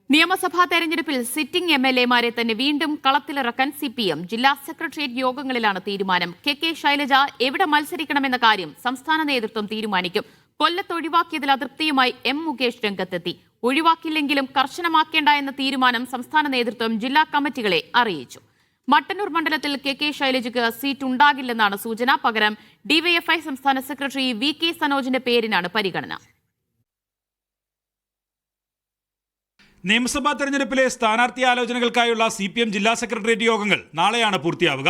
നിയമസഭാ തെരഞ്ഞെടുപ്പിൽ സിറ്റിംഗ് എംഎൽഎമാരെ തന്നെ വീണ്ടും കളത്തിലിറക്കാൻ സിപിഎം ജില്ലാ സെക്രട്ടേറിയറ്റ് യോഗങ്ങളിലാണ് തീരുമാനം. കെ ശൈലജ എവിടെ മത്സരിക്കണമെന്ന കാര്യം സംസ്ഥാന നേതൃത്വം തീരുമാനിക്കും. കൊല്ലത്ത് ഒഴിവാക്കിയതിൽ അതൃപ്തിയുമായി എം മുകേഷ് രംഗത്തെത്തി. ഒഴിവാക്കില്ലെങ്കിലും കർശനമാക്കേണ്ട എന്ന തീരുമാനം സംസ്ഥാന നേതൃത്വം ജില്ലാ കമ്മിറ്റികളെ അറിയിച്ചു. മട്ടന്നൂർ മണ്ഡലത്തിൽ കെ ശൈലജയ്ക്ക് സീറ്റ് ഉണ്ടാകില്ലെന്നാണ് സൂചന. പകരം ഡിവൈഎഫ്ഐ സംസ്ഥാന സെക്രട്ടറി വി.കെ. സനോജിന്റെ പേരിനാണ് പരിഗണന. നിയമസഭാ തെരഞ്ഞെടുപ്പിലെ സ്ഥാനാർത്ഥി ആലോചനകൾക്കായുള്ള സിപിഎം ജില്ലാ സെക്രട്ടേറിയറ്റ് യോഗങ്ങൾ നാളെയാണ് പൂർത്തിയാവുക.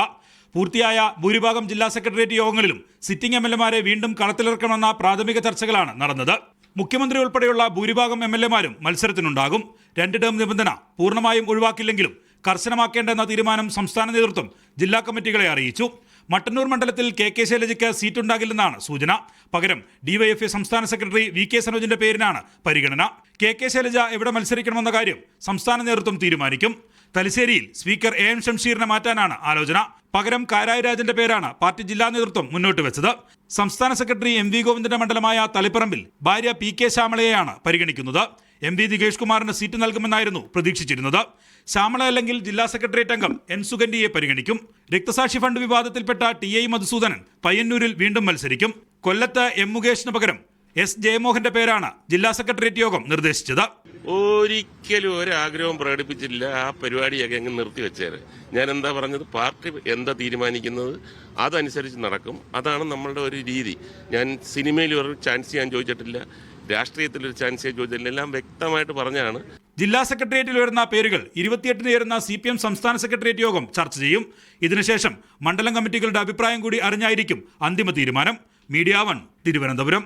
പൂർത്തിയായ ഭൂരിഭാഗം ജില്ലാ സെക്രട്ടേറിയറ്റ് യോഗങ്ങളിലും സിറ്റിംഗ് എംഎൽഎമാരെ വീണ്ടും കളത്തിലിറക്കണമെന്ന പ്രാഥമിക ചർച്ചകളാണ് നടന്നത്. മുഖ്യമന്ത്രി ഉൾപ്പെടെയുള്ള ഭൂരിഭാഗം എംഎൽഎമാരും മത്സരത്തിനുണ്ടാകും. 2 ടേം നിബന്ധന പൂർണ്ണമായും ഒഴിവാക്കില്ലെങ്കിലും കർശനമാക്കേണ്ടെന്ന തീരുമാനം സംസ്ഥാന നേതൃത്വം ജില്ലാ കമ്മിറ്റികളെ അറിയിച്ചു. മട്ടന്നൂർ മണ്ഡലത്തിൽ കെ ശൈലജയ്ക്ക് സീറ്റുണ്ടാകില്ലെന്നാണ് സൂചന. പകരം ഡിവൈഎഫ്ഐ സംസ്ഥാന സെക്രട്ടറി വി.കെ. സനോജിന്റെ പേരിനാണ് പരിഗണന. കെ ശൈലജ എവിടെ മത്സരിക്കണമെന്ന കാര്യം സംസ്ഥാന നേതൃത്വം തീരുമാനിക്കും. തലശ്ശേരിയിൽ സ്പീക്കർ എം ഷംഷീറിനെ മാറ്റാനാണ് ആലോചന. പകരം കാരായി രാജന്റെ പേരാണ് പാർട്ടി ജില്ലാ നേതൃത്വം മുന്നോട്ട് വെച്ചത്. സംസ്ഥാന സെക്രട്ടറി എം.വി. ഗോവിന്ദന്റെ മണ്ഡലമായ തളിപ്പറമ്പിൽ ഭാര്യ പി.കെ. ശ്യാമളയെയാണ് പരിഗണിക്കുന്നത്. എം.വി. നികേഷ് കുമാറിന് സീറ്റ് നൽകുമെന്നായിരുന്നു പ്രതീക്ഷിച്ചിരുന്നത്. ശ്യാമള അല്ലെങ്കിൽ ജില്ലാ സെക്രട്ടേറിയറ്റ് അംഗം എൻ സുഗന്ധിയെ പരിഗണിക്കും. രക്തസാക്ഷി ഫണ്ട് വിവാദത്തിൽപ്പെട്ട ടി.ഐ. മധുസൂദനൻ പയ്യന്നൂരിൽ വീണ്ടും മത്സരിക്കും. കൊല്ലത്ത് എം മുകേഷിന് പകരം എസ് ജയമോഹന്റെ പേരാണ് ജില്ലാ സെക്രട്ടേറിയറ്റ് യോഗം നിർദ്ദേശിച്ചത്. ഒരിക്കലും ഒരാഗ്രഹവും പ്രകടിപ്പിച്ചില്ല. ആ പരിപാടിയൊക്കെ അങ്ങ് നിർത്തിവെച്ചേര്. ഞാൻ എന്താ പറഞ്ഞത്, പാർട്ടി എന്താ തീരുമാനിക്കുന്നത് അതനുസരിച്ച് നടക്കും. അതാണ് നമ്മളുടെ ഒരു രീതി. ഞാൻ സിനിമയിൽ ഒരു ചാൻസ് ഞാൻ ചോദിച്ചിട്ടില്ല, രാഷ്ട്രീയത്തിലൊരു ചാൻസ് ഞാൻ ചോദിച്ചിട്ടില്ല. എല്ലാം വ്യക്തമായിട്ട് പറഞ്ഞാണ്. ജില്ലാ സെക്രട്ടേറിയറ്റിൽ വരുന്ന പേരുകൾ 28-ന് ചേരുന്ന സിപിഎം സംസ്ഥാന സെക്രട്ടേറിയറ്റ് യോഗം ചർച്ച ചെയ്യും. ഇതിനുശേഷം മണ്ഡലം കമ്മിറ്റികളുടെ അഭിപ്രായം കൂടി അറിഞ്ഞായിരിക്കും അന്തിമ തീരുമാനം. മീഡിയ 1 തിരുവനന്തപുരം.